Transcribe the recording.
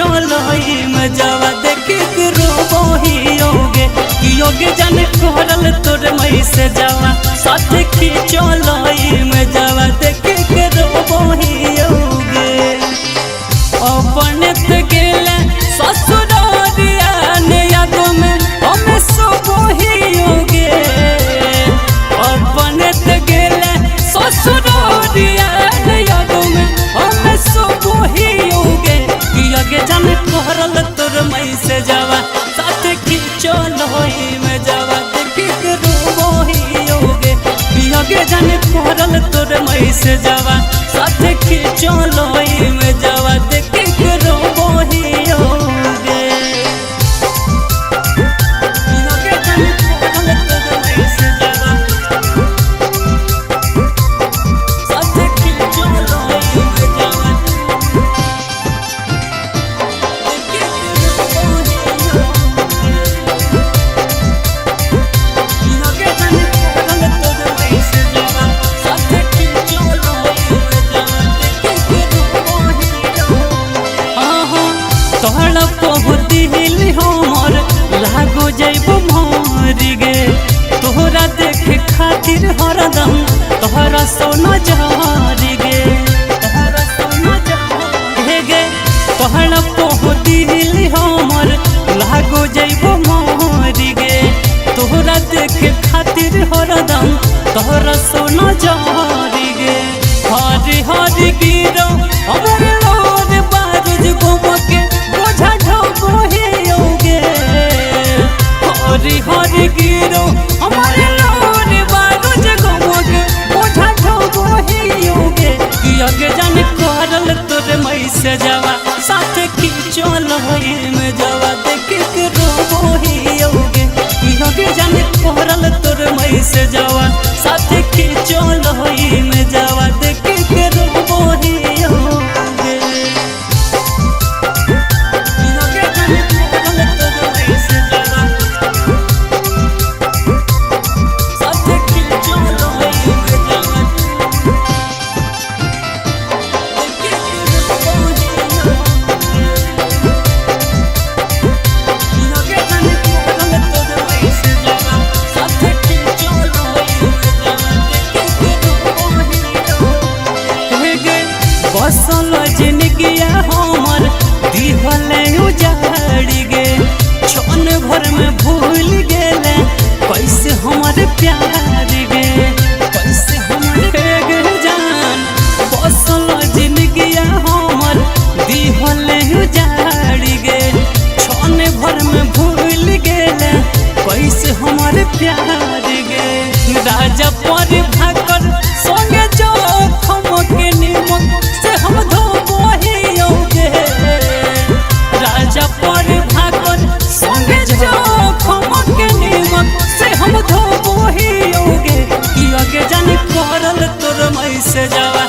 चलई में जावा देखे के रोबोहियोगे कियोगे जाने करल तोर मई से जावा साथ की चलई में जावा देखे के रोबोहियोगे अपने ते गेले ससुरारिया ने यादों में हमें सोबोहियोगे अपने ते गेले ससुरारिया ने यादों में हमें सोबोहियोगे कियोगे जाने करल तोर मई से जावा साथ की चलई में जावा देखे के रोबोहियोगे कियोगे जाने करल तोर मई से जावा साथ की चलई में जावा देखे के रोबोहियोगे कियोगे जाने करल तोर मई से जावा साथ की चलई में जावा लागो जैब मोरी गे तोहरा देखे खातिर हरदम तोहरा सोना जहारी गे गे तोहरा दिल हमर लागो जैब मोरी गे तोहरा देखे खातिर हरदम तोहरा सोना जहारी गे हरी हरी गिरो हमर लोर बारूद घुम के बोझा ढोबोहियोगे हरी हरी गिरो हमारे लोर बारूद घुम के बोझा ढोबोहियोगे कियोगे जाने करल तोर मई से जावा साथ की चलई में जावा देखे के रोबोहियोगे कियोगे जाने करल तोर मई से जावा साथ की चलई में जावा देखे के रोबोहियोगे कियोगे जाने करल तोर मई से जावा साथ की चलई में जावा देखे के रोबोहियोगे कियोगे जाने करल तोर मई से जावा साथ की चलई में जावा देखे के रोबोहियोगे बसल जिंदगिया हमर दिहले उजाड़ी गे क्षण भर में भूल गेले कैसे हमर प्यार गे कैसे हमर गे जान बसल जिंदगिया हमर दिहले उजाड़ी गे क्षण भर में भूल गेले कैसे हमर प्यार गे राजा पर भाकर संगे जो के निमक से हम धोबोहियोगे राजा पर भाकर संगे जो के निमक से हम धोबोहियोगे कियोगे जाने करल तोर मई से जावा